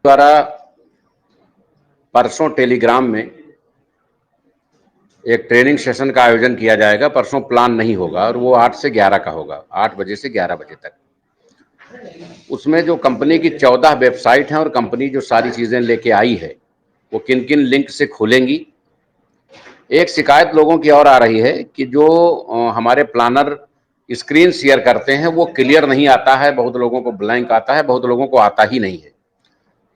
द्वारा परसों टेलीग्राम में एक ट्रेनिंग सेशन का आयोजन किया जाएगा। परसों प्लान नहीं होगा और वो 8 से 11 का होगा, 8 बजे से 11 बजे तक। उसमें जो कंपनी की 14 वेबसाइट हैं और कंपनी जो सारी चीज़ें लेके आई है वो किन किन लिंक से खुलेंगी। एक शिकायत लोगों की और आ रही है कि जो हमारे प्लानर स्क्रीन शेयर करते हैं वो क्लियर नहीं आता है, बहुत लोगों को ब्लैंक आता है, बहुत लोगों को आता ही नहीं है।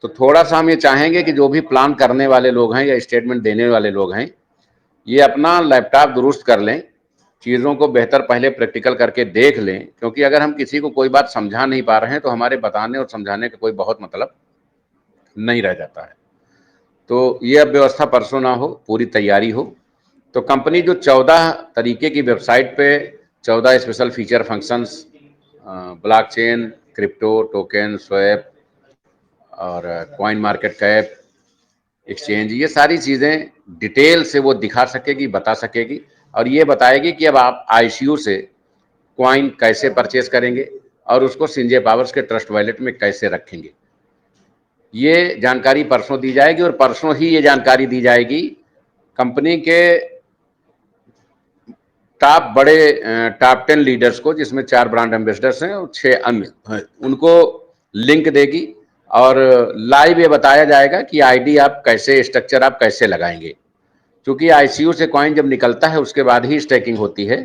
तो थोड़ा सा हम ये चाहेंगे कि जो भी प्लान करने वाले लोग हैं या स्टेटमेंट देने वाले लोग हैं, ये अपना लैपटॉप दुरुस्त कर लें, चीज़ों को बेहतर पहले प्रैक्टिकल करके देख लें, क्योंकि अगर हम किसी को कोई बात समझा नहीं पा रहे हैं तो हमारे बताने और समझाने का कोई बहुत मतलब नहीं रह जाता है। तो ये अब व्यवस्था परसों ना हो, पूरी तैयारी हो। तो कंपनी जो 14 तरीके की वेबसाइट पे 14 special feature functions, blockchain, crypto, token, swap और कॉइन मार्केट कैप, एक्सचेंज, ये सारी चीज़ें डिटेल से वो दिखा सकेगी, बता सकेगी और ये बताएगी कि अब आप आईसीयू से कॉइन कैसे परचेज करेंगे और उसको सिंजे पावर्स के ट्रस्ट वॉलेट में कैसे रखेंगे। ये जानकारी परसों दी जाएगी और परसों ही ये जानकारी दी जाएगी कंपनी के टॉप 10 लीडर्स को, जिसमें 4 ब्रांड एम्बेसडर्स हैं और 6 अन्य हैं। उनको लिंक देगी और लाइव ये बताया जाएगा कि आईडी आप कैसे, स्ट्रक्चर आप कैसे लगाएंगे। क्योंकि आईसीयू से कॉइन जब निकलता है उसके बाद ही स्टैकिंग होती है।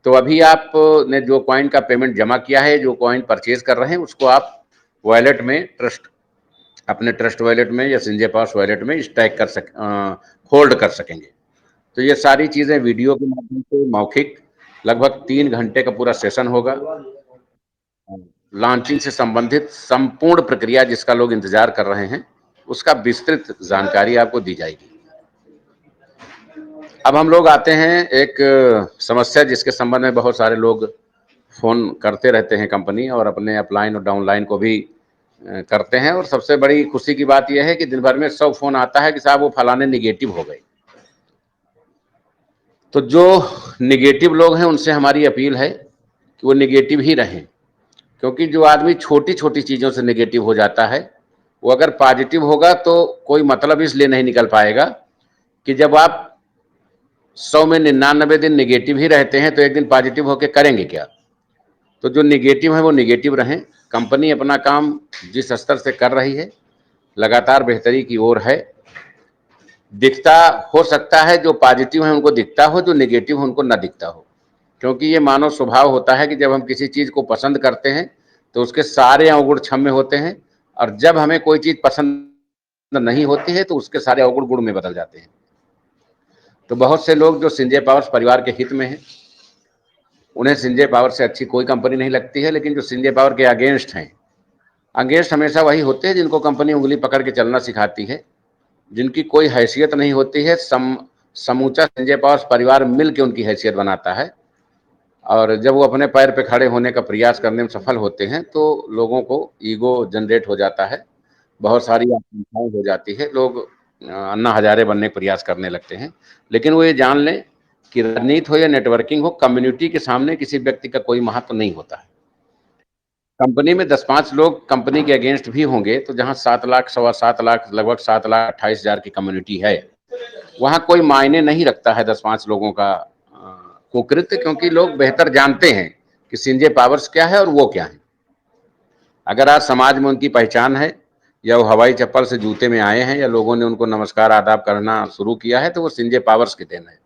तो अभी आपने जो कॉइन का पेमेंट जमा किया है, जो कॉइन परचेज कर रहे हैं, उसको आप वॉलेट में अपने ट्रस्ट वॉलेट में या संजय पास वॉलेट में स्टैक होल्ड कर सकेंगे। तो ये सारी चीज़ें वीडियो के माध्यम से मौखिक लगभग 3 घंटे का पूरा सेशन होगा। लॉन्चिंग से संबंधित संपूर्ण प्रक्रिया जिसका लोग इंतजार कर रहे हैं, उसका विस्तृत जानकारी आपको दी जाएगी। अब हम लोग आते हैं एक समस्या जिसके संबंध में बहुत सारे लोग फ़ोन करते रहते हैं कंपनी, और अपने अपलाइन और डाउनलाइन को भी करते हैं। और सबसे बड़ी खुशी की बात यह है कि दिन भर में 100 फ़ोन आता है कि साहब वो फलाने निगेटिव हो गए। तो जो निगेटिव लोग हैं उनसे हमारी अपील है कि वो निगेटिव ही रहें, क्योंकि जो आदमी छोटी छोटी चीज़ों से निगेटिव हो जाता है, वो अगर पॉजिटिव होगा तो कोई मतलब इसलिए नहीं निकल पाएगा कि जब आप 100 में 99 दिन निगेटिव ही रहते हैं तो एक दिन पॉजिटिव होकर करेंगे क्या। तो जो निगेटिव है वो निगेटिव रहें। कंपनी अपना काम जिस स्तर से कर रही है लगातार बेहतरी की ओर है। दिखता हो सकता है जो पॉजिटिव है उनको दिखता हो, जो निगेटिव है उनको ना दिखता हो, क्योंकि ये मानव स्वभाव होता है कि जब हम किसी चीज़ को पसंद करते हैं तो उसके सारे अवगुण क्षम्य होते हैं, और जब हमें कोई चीज़ पसंद नहीं होती है तो उसके सारे अवगुण गुण में बदल जाते हैं। तो बहुत से लोग जो संजय पावर्स परिवार के हित में हैं, उन्हें संजय पावर से अच्छी कोई कंपनी नहीं लगती है, लेकिन जो संजय पावर के अगेंस्ट हैं, अगेंस्ट हमेशा वही होते हैं जिनको कंपनी उंगली पकड़ के चलना सिखाती है, जिनकी कोई हैसियत नहीं होती है। समूचा संजय पावर परिवार मिल के उनकी हैसियत बनाता है, और जब वो अपने पैर पे खड़े होने का प्रयास करने में सफल होते हैं तो लोगों को ईगो जनरेट हो जाता है, बहुत सारी आकांक्षाएं हो जाती है, लोग अन्ना हजारे बनने का प्रयास करने लगते हैं। लेकिन वो ये जान लें कि राजनीति हो या नेटवर्किंग हो, कम्युनिटी के सामने किसी व्यक्ति का कोई महत्व नहीं होता है। कंपनी में 10-5 लोग कंपनी के अगेंस्ट भी होंगे तो जहां 7 लाख, 7.25 लाख, लगभग 7,28,000 की कम्युनिटी है, वहां कोई मायने नहीं रखता है 10-5 लोगों का कुकृत्य, क्योंकि लोग बेहतर जानते हैं कि संजय पावर्स क्या है और वो क्या है। अगर आज समाज में उनकी पहचान है, या वो हवाई चप्पल से जूते में आए हैं, या लोगों ने उनको नमस्कार आदाब करना शुरू किया है, तो वो संजय पावर्स की देन है।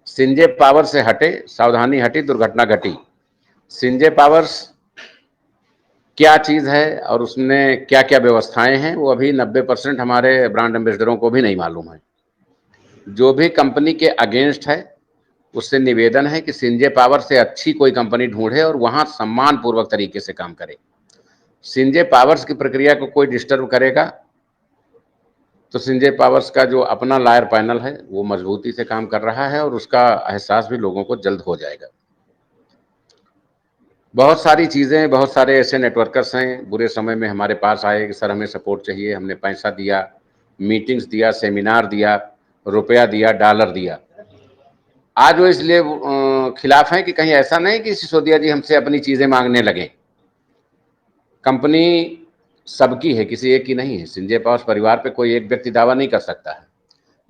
संजय पावर से हटे, सावधानी हटी, दुर्घटना घटी। संजय पावर्स क्या चीज़ है और उसमें क्या क्या व्यवस्थाएं हैं, वो अभी 90% हमारे ब्रांड एम्बेसडरों को भी नहीं मालूम है। जो भी कंपनी के अगेंस्ट है उससे निवेदन है कि संजय पावर से अच्छी कोई कंपनी ढूंढे और वहां सम्मान पूर्वक तरीके से काम करे। संजय पावर्स की प्रक्रिया को कोई डिस्टर्ब करेगा तो संजय पावर्स का जो अपना लायर पैनल है वो मजबूती से काम कर रहा है, और उसका एहसास भी लोगों को जल्द हो जाएगा। बहुत सारी चीज़ें, बहुत सारे ऐसे नेटवर्कर्स हैं बुरे समय में हमारे पास आए कि सर हमें सपोर्ट चाहिए, हमने पैसा दिया, मीटिंग्स दिया, सेमिनार दिया, रुपया दिया, डॉलर दिया। आज वो इसलिए खिलाफ हैं कि कहीं ऐसा नहीं कि सिसोदिया जी हमसे अपनी चीज़ें मांगने लगे। कंपनी सबकी है, किसी एक की नहीं है। संजय पावर्स परिवार पे कोई एक व्यक्ति दावा नहीं कर सकता है।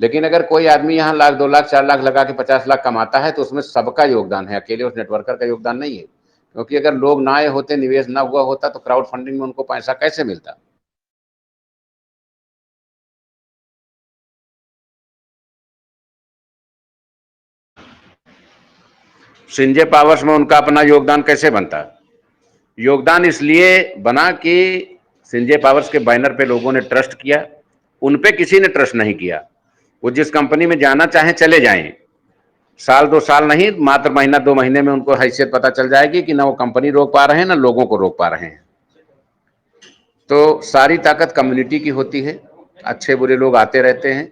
लेकिन अगर कोई आदमी यहाँ लाख, 2 लाख, 4 लाख लगा के 50 लाख कमाता है तो उसमें सबका योगदान है, अकेले उस नेटवर्कर का योगदान नहीं है। क्योंकि अगर लोग ना आए होते, निवेश ना हुआ होता तो क्राउड फंडिंग में उनको पैसा कैसे मिलता। संजय पावर्स में उनका अपना योगदान कैसे बनता। योगदान इसलिए बना कि संजय पावर्स के बैनर पे लोगों ने ट्रस्ट किया। उन पे किसी ने ट्रस्ट नहीं किया। वो जिस कंपनी में जाना चाहें चले जाएं। साल 2 साल नहीं, मात्र महीना 2 महीने में उनको हैसियत पता चल जाएगी कि ना वो कंपनी रोक पा रहे हैं ना लोगों को रोक पा रहे हैं। तो सारी ताकत कम्युनिटी की होती है। अच्छे बुरे लोग आते रहते हैं।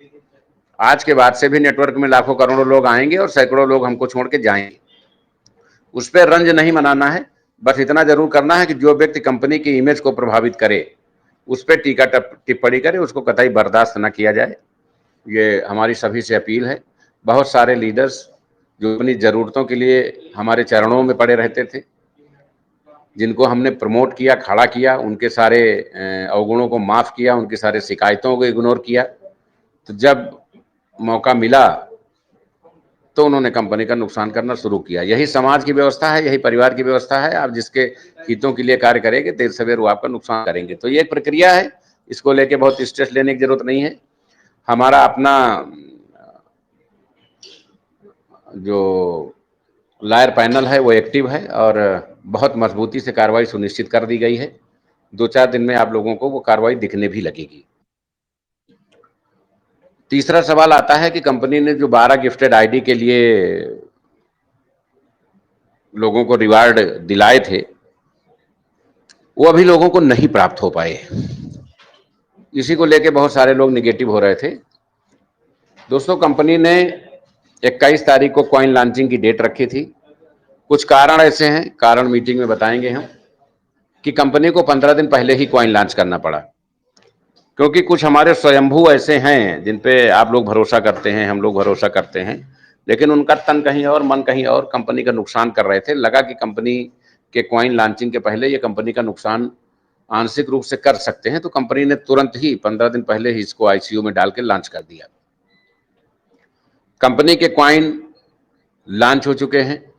आज के बाद से भी नेटवर्क में लाखों करोड़ों लोग आएंगे और सैकड़ों लोग हमको छोड़ के जाएंगे। उस पर रंज नहीं मनाना है। बस इतना जरूर करना है कि जो व्यक्ति कंपनी की इमेज को प्रभावित करे उस पर टीका टिप्पणी करे, उसको कतई बर्दाश्त न किया जाए। ये हमारी सभी से अपील है। बहुत सारे लीडर्स जो अपनी ज़रूरतों के लिए हमारे चरणों में पड़े रहते थे, जिनको हमने प्रमोट किया, खड़ा किया, उनके सारे अवगुणों को माफ़ किया, उनकी सारे शिकायतों को इग्नोर किया, तो जब मौका मिला तो उन्होंने कंपनी का नुकसान करना शुरू किया। यही समाज की व्यवस्था है, यही परिवार की व्यवस्था है। आप जिसके हितों के लिए कार्य करेंगे देर सवेर वो आपका नुकसान करेंगे। तो ये एक प्रक्रिया है, इसको लेके बहुत स्ट्रेस लेने की जरूरत नहीं है। हमारा अपना जो लायर पैनल है वो एक्टिव है और बहुत मजबूती से कार्रवाई सुनिश्चित कर दी गई है। 2-4 दिन में आप लोगों को वो कार्रवाई दिखने भी लगेगी। तीसरा सवाल आता है कि कंपनी ने जो 12 गिफ्टेड आईडी के लिए लोगों को रिवार्ड दिलाए थे वो अभी लोगों को नहीं प्राप्त हो पाए। इसी को लेके बहुत सारे लोग निगेटिव हो रहे थे। दोस्तों, कंपनी ने 21 तारीख को कॉइन लॉन्चिंग की डेट रखी थी। कुछ कारण ऐसे हैं, कारण मीटिंग में बताएंगे हम, कि कंपनी को 15 दिन पहले ही कॉइन लॉन्च करना पड़ा। क्योंकि कुछ हमारे स्वयंभू ऐसे हैं जिन पे आप लोग भरोसा करते हैं, हम लोग भरोसा करते हैं, लेकिन उनका तन कहीं और मन कहीं और, कंपनी का नुकसान कर रहे थे। लगा कि कंपनी के कॉइन लॉन्चिंग के पहले ये कंपनी का नुकसान आंशिक रूप से कर सकते हैं, तो कंपनी ने तुरंत ही 15 दिन पहले ही इसको आईसीयू में डाल के लॉन्च कर दिया। कंपनी के कॉइन लॉन्च हो चुके हैं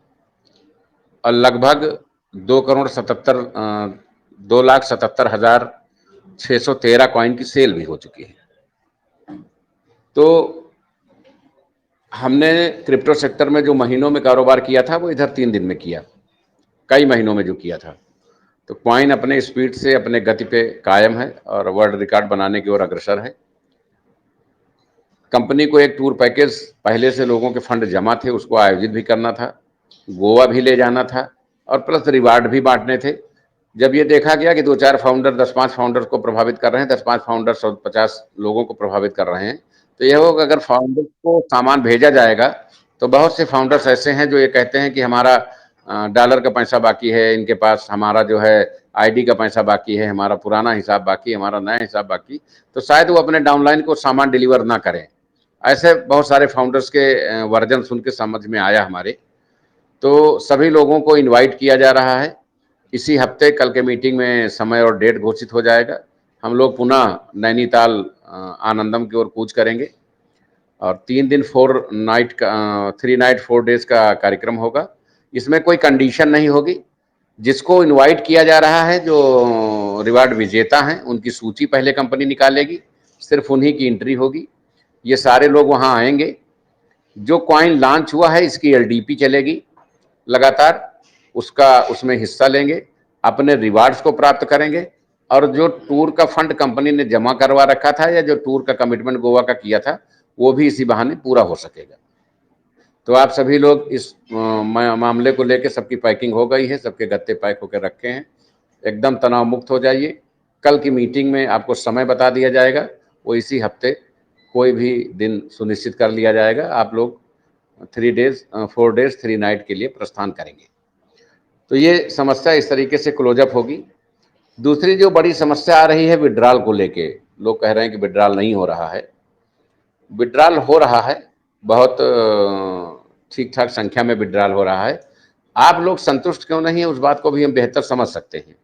और लगभग 2,77,613 कॉइन की सेल भी हो चुकी है। तो हमने क्रिप्टो सेक्टर में जो महीनों में कारोबार किया था वो इधर 3 दिन में किया, कई महीनों में जो किया था। तो कॉइन अपने स्पीड से, अपने गति पे कायम है और वर्ल्ड रिकॉर्ड बनाने की ओर अग्रसर है। कंपनी को एक टूर पैकेज पहले से लोगों के फंड जमा थे, उसको आयोजित भी करना था, गोवा भी ले जाना था और प्लस रिवार्ड भी बांटने थे। जब ये देखा गया कि 2-4 फाउंडर 10-5 फाउंडर्स को प्रभावित कर रहे हैं, 10-5 फाउंडर्स और 50 लोगों को प्रभावित कर रहे हैं, तो यह होगा अगर फाउंडर्स को सामान भेजा जाएगा तो बहुत से फाउंडर्स ऐसे हैं जो ये कहते हैं कि हमारा डॉलर का पैसा बाकी है, इनके पास हमारा जो है आईडी का पैसा बाकी है, हमारा पुराना हिसाब बाकी, हमारा नया हिसाब बाकी, तो शायद वो अपने डाउनलाइन को सामान डिलीवर ना करें। ऐसे बहुत सारे फाउंडर्स के वर्जन सुन के समझ में आया हमारे। तो सभी लोगों को इनवाइट किया जा रहा है। इसी हफ्ते कल के मीटिंग में समय और डेट घोषित हो जाएगा। हम लोग पुनः नैनीताल आनंदम की ओर कूच करेंगे और 3 दिन 4 नाइट का 3 नाइट 4 डेज का कार्यक्रम होगा। इसमें कोई कंडीशन नहीं होगी। जिसको इनवाइट किया जा रहा है, जो रिवार्ड विजेता हैं, उनकी सूची पहले कंपनी निकालेगी, सिर्फ उन्हीं की एंट्री होगी। ये सारे लोग वहाँ आएंगे। जो कॉइन लॉन्च हुआ है इसकी एलडीपी चलेगी लगातार, उसका उसमें हिस्सा लेंगे, अपने रिवार्ड्स को प्राप्त करेंगे और जो टूर का फंड कंपनी ने जमा करवा रखा था या जो टूर का कमिटमेंट गोवा का किया था वो भी इसी बहाने पूरा हो सकेगा। तो आप सभी लोग इस मामले को लेकर, सबकी पैकिंग हो गई है, सबके गत्ते पैक होकर रखे हैं, एकदम तनाव मुक्त हो जाइए। कल की मीटिंग में आपको समय बता दिया जाएगा, वो इसी हफ्ते कोई भी दिन सुनिश्चित कर लिया जाएगा। आप लोग 4 डेज 3 नाइट के लिए प्रस्थान करेंगे। तो ये समस्या इस तरीके से क्लोजअप होगी। दूसरी जो बड़ी समस्या आ रही है विड्रॉल को लेके, लोग कह रहे हैं कि विड्रॉल नहीं हो रहा है। विड्रॉल हो रहा है, बहुत ठीक ठाक संख्या में विड्रॉल हो रहा है। आप लोग संतुष्ट क्यों नहीं है उस बात को भी हम बेहतर समझ सकते हैं।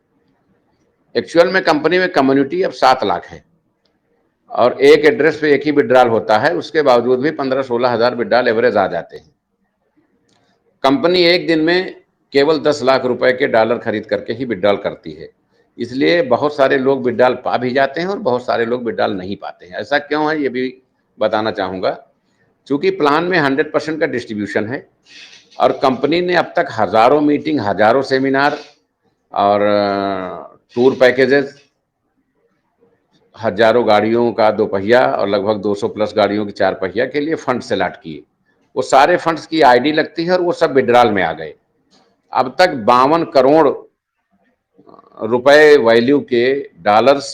एक्चुअल में कंपनी में कम्युनिटी अब 7 लाख है और एक एड्रेस पे एक ही विड्रॉल होता है, उसके बावजूद भी 15-16 हज़ार विड्रॉल एवरेज आ जाते हैं। कंपनी एक दिन में केवल 10 लाख रुपए के डॉलर खरीद करके ही विड्रॉल करती है। इसलिए बहुत सारे लोग विड्रॉल पा भी जाते हैं और बहुत सारे लोग विड्रॉल नहीं पाते हैं। ऐसा क्यों है, ये भी बताना चाहूँगा। चूँकि प्लान में 100% का डिस्ट्रीब्यूशन है और कंपनी ने अब तक हज़ारों मीटिंग, हज़ारों सेमिनार और टूर पैकेजेज़, हज़ारों गाड़ियों का 2 पहिया और लगभग 200 प्लस गाड़ियों की 4 पहिया के लिए फंड्स अलॉट किए। वो सारे फंड्स की आईडी लगती है और वो सब विड्रॉल में आ गए। अब तक 52 करोड़ रुपए वैल्यू के डॉलर्स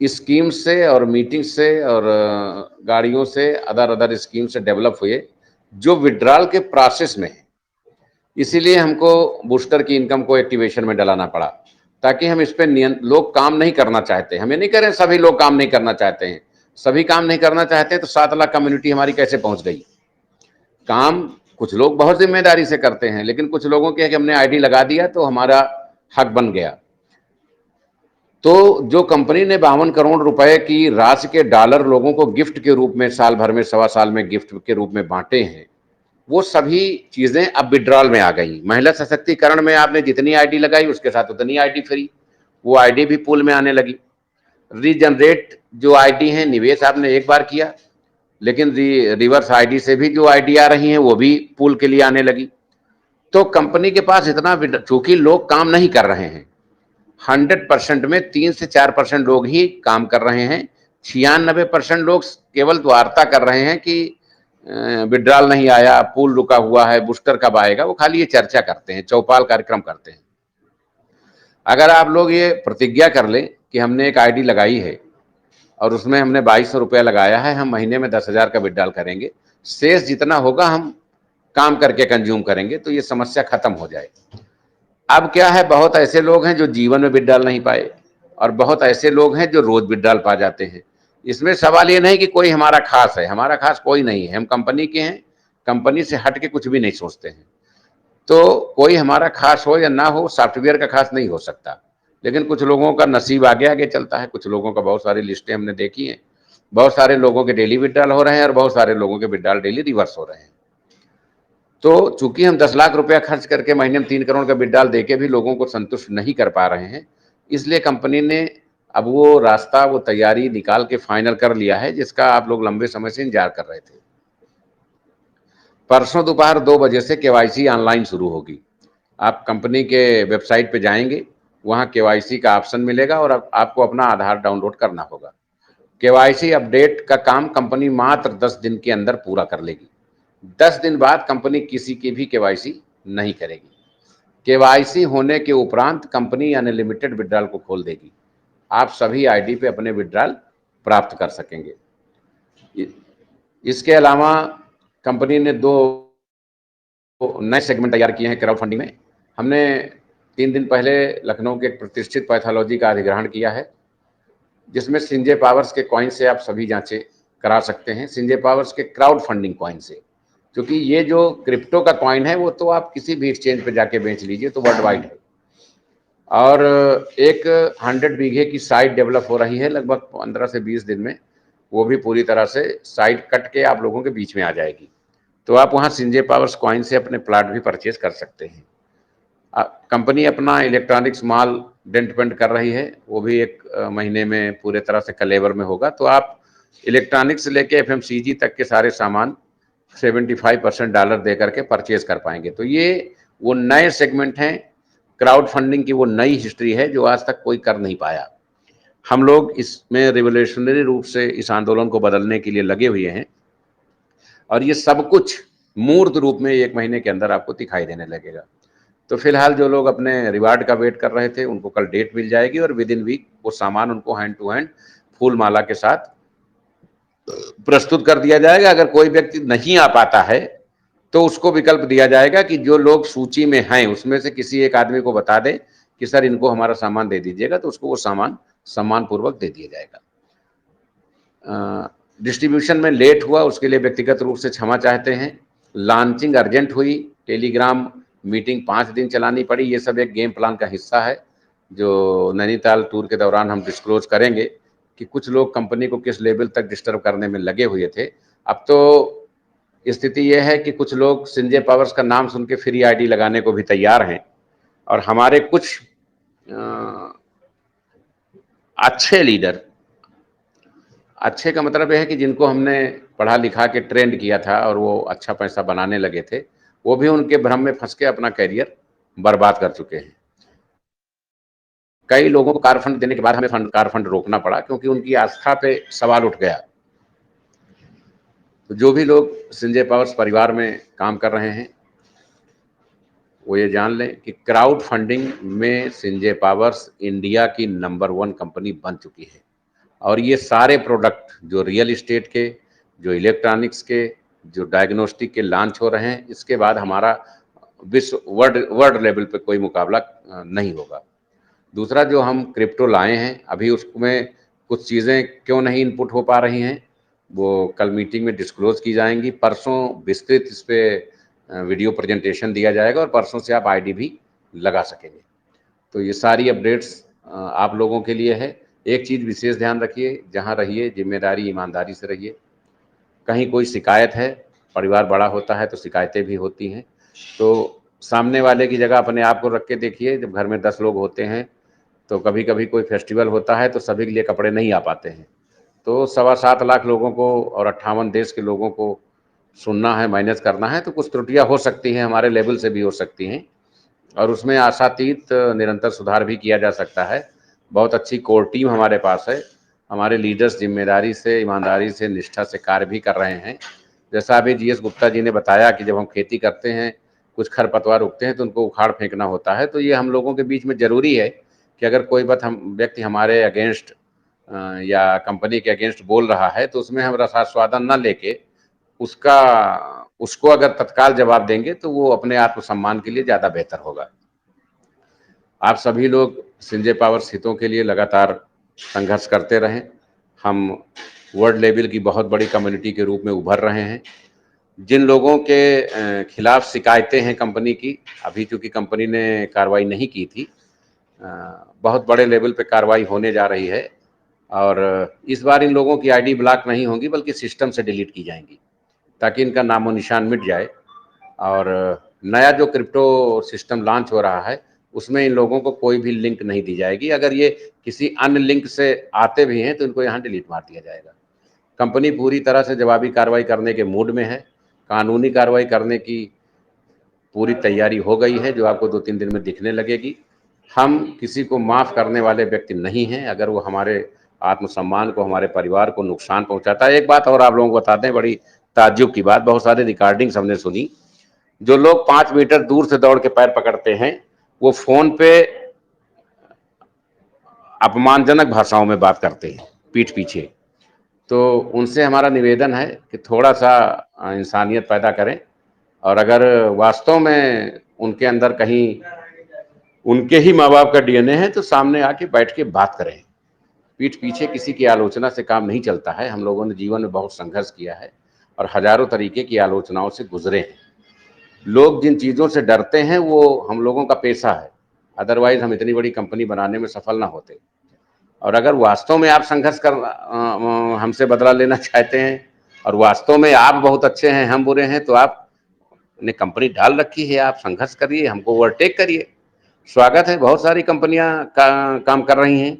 स्कीम से और मीटिंग से और गाड़ियों से, अदर अदर स्कीम से डेवलप हुए, जो विड्रॉल के प्रोसेस में है। इसीलिए हमको बूस्टर की इनकम को एक्टिवेशन में डलाना पड़ा, ताकि हम इस पे लोग काम नहीं करना चाहते। हम ये नहीं कह रहे सभी लोग काम नहीं करना चाहते हैं, सभी काम नहीं करना चाहते हैं तो 7 लाख कम्युनिटी हमारी कैसे पहुंच गई। काम कुछ लोग बहुत जिम्मेदारी से करते हैं, लेकिन कुछ लोगों के है कि हमने आईडी लगा दिया तो हमारा हक बन गया। तो जो कंपनी ने 52 करोड़ रुपए की राशि के डॉलर लोगों को गिफ्ट के रूप में साल भर में, सवा साल में गिफ्ट के रूप में बांटे हैं, वो सभी चीजें अब विड्रॉल में आ गई। महिला सशक्तिकरण में आपने जितनी आईडी लगाई उसके साथ उतनी आईडी फ्री, वो आईडी भी पूल में आने लगी। रीजनरेट जो आईडी है, निवेश आपने एक बार किया, लेकिन रिवर्स आईडी से भी जो आईडी आ रही हैं वो भी पूल के लिए आने लगी। तो कंपनी के पास इतना, चूंकि लोग काम नहीं कर रहे हैं, 100% में 3 से 4% लोग ही काम कर रहे हैं। 96% लोग केवल वार्ता कर रहे हैं कि विड्रॉल नहीं आया, पूल रुका हुआ है, बूस्टर कब आएगा। वो खाली ये चर्चा करते हैं, चौपाल कार्यक्रम करते हैं। अगर आप लोग ये प्रतिज्ञा कर लें कि हमने एक आईडी लगाई है और उसमें हमने 2200 रुपया लगाया है, हम महीने में 10,000 का विड्रॉल करेंगे, शेष जितना होगा हम काम करके कंज्यूम करेंगे, तो ये समस्या खत्म हो जाए। अब क्या है, बहुत ऐसे लोग हैं जो जीवन में विड्रॉल नहीं पाए और बहुत ऐसे लोग हैं जो रोज विड्रॉल पा जाते हैं। इसमें सवाल ये नहीं कि कोई हमारा खास है, हमारा खास कोई नहीं है, हम कंपनी के हैं, कंपनी से हट के कुछ भी नहीं सोचते हैं। तो कोई हमारा खास हो या ना हो, सॉफ्टवेयर का खास नहीं हो सकता, लेकिन कुछ लोगों का नसीब आगे आगे चलता है। कुछ लोगों का, बहुत सारी लिस्टें हमने देखी हैं, बहुत सारे लोगों के डेली विड्रॉल हो रहे हैं और बहुत सारे लोगों के विड्रॉल डेली रिवर्स हो रहे हैं। तो चूंकि हम 10 लाख रुपया खर्च करके महीने में 3 करोड़ का विड्रॉल देके भी लोगों को संतुष्ट नहीं कर पा रहे हैं, इसलिए कंपनी ने अब वो रास्ता, वो तैयारी निकाल के फाइनल कर लिया है, जिसका आप लोग लंबे समय से इंतजार कर रहे थे। परसों दोपहर 2 बजे से केवाईसी ऑनलाइन शुरू होगी। आप कंपनी के वेबसाइट पे जाएंगे, वहाँ केवाईसी का ऑप्शन मिलेगा और अब आपको अपना आधार डाउनलोड करना होगा। केवाईसी अपडेट का काम कंपनी मात्र 10 दिन के अंदर पूरा कर लेगी। 10 दिन बाद कंपनी किसी की भी केवाईसी नहीं करेगी। केवाईसी होने के उपरांत कंपनी अनलिमिटेड विड्रॉल को खोल देगी। आप सभी आईडी पे अपने विड्रॉल प्राप्त कर सकेंगे। इसके अलावा कंपनी ने 2 नए सेगमेंट तैयार किए हैं क्राउड फंडिंग में। हमने 3 दिन पहले लखनऊ के एक प्रतिष्ठित पैथोलॉजी का अधिग्रहण किया है, जिसमें सिंजे पावर्स के कॉइन से आप सभी जांचें करा सकते हैं, सिंजे पावर्स के क्राउड फंडिंग कॉइन से। क्योंकि ये जो क्रिप्टो का कॉइन है वो तो आप किसी भी एक्सचेंज पे जाके बेच लीजिए, तो वर्ल्ड वाइड है। और एक 100 बीघे की साइट डेवलप हो रही है, लगभग 15 से 20 दिन में वो भी पूरी तरह से साइट कट के आप लोगों के बीच में आ जाएगी। तो आप वहाँ सिंजे पावर्स कॉइन से अपने प्लाट भी परचेज कर सकते हैं। कंपनी अपना इलेक्ट्रॉनिक्स माल डेवलपमेंट कर रही है, वो भी एक महीने में पूरे तरह से कलेवर में होगा। तो आप इलेक्ट्रॉनिक्स से लेके एफएमसीजी तक के सारे सामान 75% डॉलर दे करके परचेज कर पाएंगे। तो ये वो नए सेगमेंट हैं, क्राउड फंडिंग की वो नई हिस्ट्री है जो आज तक कोई कर नहीं पाया। हम लोग इसमें रिवोल्यूशनरी रूप से इस आंदोलन को बदलने के लिए लगे हुए हैं और ये सब कुछ मूर्त रूप में 1 महीने के अंदर आपको दिखाई देने लगेगा। तो फिलहाल जो लोग अपने रिवार्ड का वेट कर रहे थे, उनको कल डेट मिल जाएगी और विद इन वीक वो सामान उनको हैंड टू हैंड फूल माला के साथ प्रस्तुत कर दिया जाएगा। अगर कोई व्यक्ति नहीं आ पाता है तो उसको विकल्प दिया जाएगा कि जो लोग सूची में हैं उसमें से किसी एक आदमी को बता दे कि सर इनको हमारा सामान दे दीजिएगा, तो उसको वो सामान सम्मान पूर्वक दे दिया जाएगा। डिस्ट्रीब्यूशन में लेट हुआ उसके लिए व्यक्तिगत रूप से क्षमा चाहते हैं। लॉन्चिंग अर्जेंट हुई, टेलीग्राम मीटिंग 5 दिन चलानी पड़ी, ये सब एक गेम प्लान का हिस्सा है। जो नैनीताल टूर के दौरान हम डिस्क्लोज करेंगे कि कुछ लोग कंपनी को किस लेवल तक डिस्टर्ब करने में लगे हुए थे। अब तो स्थिति ये है कि कुछ लोग संजय पावर्स का नाम सुन के फ्री आईडी लगाने को भी तैयार हैं और हमारे कुछ अच्छे लीडर, अच्छे का मतलब ये है कि जिनको हमने पढ़ा लिखा के ट्रेंड किया था और वो अच्छा पैसा बनाने लगे थे, वो भी उनके भ्रम में फंस के अपना करियर बर्बाद कर चुके हैं। कई लोगों को कार फंड देने के बाद हमें कार फंड रोकना पड़ा क्योंकि उनकी आस्था पे सवाल उठ गया। तो जो भी लोग संजय पावर्स परिवार में काम कर रहे हैं, वो ये जान लें कि क्राउड फंडिंग में संजय पावर्स इंडिया की नंबर 1 कंपनी बन चुकी है। और ये सारे प्रोडक्ट जो रियल एस्टेट के, जो इलेक्ट्रॉनिक्स के, जो डायग्नोस्टिक के लॉन्च हो रहे हैं, इसके बाद हमारा विश्व वर्ल्ड वर्ल्ड लेवल पे कोई मुकाबला नहीं होगा। दूसरा, जो हम क्रिप्टो लाए हैं, अभी उसमें कुछ चीज़ें क्यों नहीं इनपुट हो पा रही हैं, वो कल मीटिंग में डिस्क्लोज की जाएंगी। परसों विस्तृत इस पे वीडियो प्रेजेंटेशन दिया जाएगा और परसों से आप आईडी भी लगा सकेंगे। तो ये सारी अपडेट्स आप लोगों के लिए है। एक चीज़ विशेष ध्यान रखिए, जहाँ रहिए जिम्मेदारी ईमानदारी से रहिए। कहीं कोई शिकायत है, परिवार बड़ा होता है तो शिकायतें भी होती हैं, तो सामने वाले की जगह अपने आप को रख के देखिए। जब घर में 10 लोग होते हैं तो कभी कभी कोई फेस्टिवल होता है तो सभी के लिए कपड़े नहीं आ पाते हैं, तो 7.25 लाख लोगों को और 58 देश के लोगों को सुनना है, मैनेज करना है, तो कुछ त्रुटियां हो सकती हैं, हमारे लेवल से भी हो सकती हैं और उसमें आशातीत निरंतर सुधार भी किया जा सकता है। बहुत अच्छी कोर टीम हमारे पास है। हमारे लीडर्स जिम्मेदारी से, ईमानदारी से, निष्ठा से कार्य भी कर रहे हैं। जैसा अभी जीएस गुप्ता जी ने बताया कि जब हम खेती करते हैं, कुछ खरपतवार उगते हैं तो उनको उखाड़ फेंकना होता है, तो ये हम लोगों के बीच में ज़रूरी है कि अगर कोई बात हम व्यक्ति हमारे अगेंस्ट या कंपनी के अगेंस्ट बोल रहा है तो उसमें हम रसास्वादन न लेके उसका उसको अगर तत्काल जवाब देंगे तो वो अपने आत्मसम्मान के लिए ज़्यादा बेहतर होगा। आप सभी लोग संजय पावर्स हितों के लिए लगातार संघर्ष करते रहें। हम वर्ल्ड लेवल की बहुत बड़ी कम्युनिटी के रूप में उभर रहे हैं। जिन लोगों के खिलाफ शिकायतें हैं कंपनी की, अभी चूंकि कंपनी ने कार्रवाई नहीं की थी, बहुत बड़े लेवल पे कार्रवाई होने जा रही है और इस बार इन लोगों की आईडी ब्लॉक नहीं होंगी बल्कि सिस्टम से डिलीट की जाएंगी ताकि इनका नामो निशान मिट जाए। और नया जो क्रिप्टो सिस्टम लॉन्च हो रहा है उसमें इन लोगों को कोई भी लिंक नहीं दी जाएगी। अगर ये किसी अन्य लिंक से आते भी हैं तो इनको यहाँ डिलीट मार दिया जाएगा। कंपनी पूरी तरह से जवाबी कार्रवाई करने के मूड में है। कानूनी कार्रवाई करने की पूरी तैयारी हो गई है, जो आपको 2-3 दिन में दिखने लगेगी। हम किसी को माफ़ करने वाले व्यक्ति नहीं हैं, अगर वो हमारे आत्मसम्मान को, हमारे परिवार को नुकसान पहुंचाता है। एक बात और आप लोगों को बताते हैं, बड़ी ताज्जुब की बात, बहुत सारी रिकॉर्डिंग्स हमने सुनी। जो लोग 5 मीटर दूर से दौड़ के पैर पकड़ते हैं, वो फ़ोन पे अपमानजनक भाषाओं में बात करते हैं पीठ पीछे। तो उनसे हमारा निवेदन है कि थोड़ा-सा इंसानियत पैदा करें और अगर वास्तव में उनके अंदर कहीं उनके ही माँ-बाप का डीएनए है तो सामने आके बैठ के बात करें। पीठ पीछे किसी की आलोचना से काम नहीं चलता है। हम लोगों ने जीवन में बहुत संघर्ष किया है और हज़ारों तरीके की आलोचनाओं से गुज़रे हैं। लोग जिन चीज़ों से डरते हैं वो हम लोगों का पेशा है, अदरवाइज़ हम इतनी बड़ी कंपनी बनाने में सफल ना होते। और अगर वास्तव में आप संघर्ष कर हमसे बदला लेना चाहते हैं और वास्तव में आप बहुत अच्छे हैं, हम बुरे हैं, तो आपने कंपनी डाल रखी है, आप संघर्ष करिए, हमको ओवरटेक करिए। स्वागत है, बहुत सारी कंपनियां काम कर रही हैं।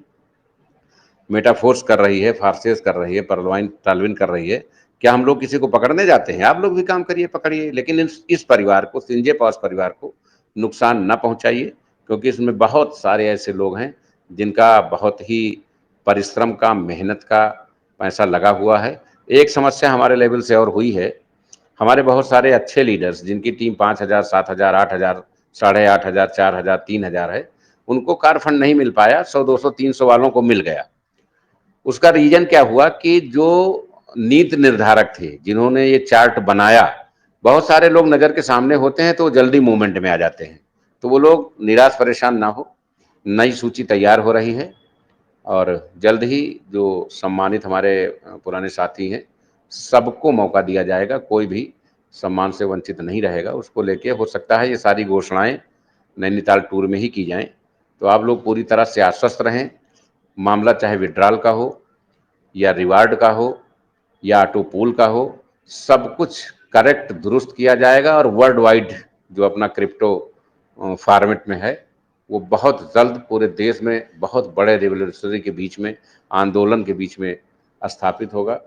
मेटाफोर्स कर रही है, फार्सेस कर रही है, परलवाइन टालविन कर रही है। क्या हम लोग किसी को पकड़ने जाते हैं? आप लोग भी काम करिए, पकड़िए, लेकिन इस परिवार को, संजय पास परिवार को नुकसान न पहुंचाइए, क्योंकि इसमें बहुत सारे ऐसे लोग हैं जिनका बहुत ही परिश्रम का, मेहनत का पैसा लगा हुआ है। एक समस्या हमारे लेवल से और हुई है, हमारे बहुत सारे अच्छे लीडर्स जिनकी टीम 5,000, 7,000, 8,000, 8,500, 4,000, 3,000 है, उनको कार फंड नहीं मिल पाया। 100, 200, 300 वालों को मिल गया। उसका रीजन क्या हुआ कि जो नीति निर्धारक थे, जिन्होंने ये चार्ट बनाया, बहुत सारे लोग नज़र के सामने होते हैं तो जल्दी मूवमेंट में आ जाते हैं। तो वो लोग निराश परेशान ना हो, नई सूची तैयार हो रही है और जल्द ही जो सम्मानित हमारे पुराने साथी हैं, सबको मौका दिया जाएगा। कोई भी सम्मान से वंचित नहीं रहेगा। उसको लेके हो सकता है ये सारी घोषणाएं नैनीताल टूर में ही की जाएं। तो आप लोग पूरी तरह से आश्वस्त रहें। मामला चाहे विड्रॉल का हो या रिवार्ड का हो या ऑटो पूल का हो, सब कुछ करेक्ट दुरुस्त किया जाएगा और वर्ल्ड वाइड जो अपना क्रिप्टो फॉर्मेट में है, वो बहुत जल्द पूरे देश में बहुत बड़े रिवोल्यूशनरी के बीच में, आंदोलन के बीच में स्थापित होगा।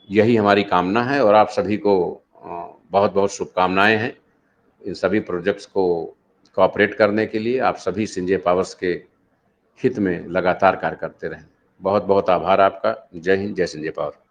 यही हमारी कामना है और आप सभी को बहुत बहुत शुभकामनाएं हैं इन सभी प्रोजेक्ट्स को कोऑपरेट करने के लिए। आप सभी संजय पावर्स के हित में लगातार कार्य करते रहें। बहुत बहुत आभार आपका। जय हिंद, जय संजय पावर।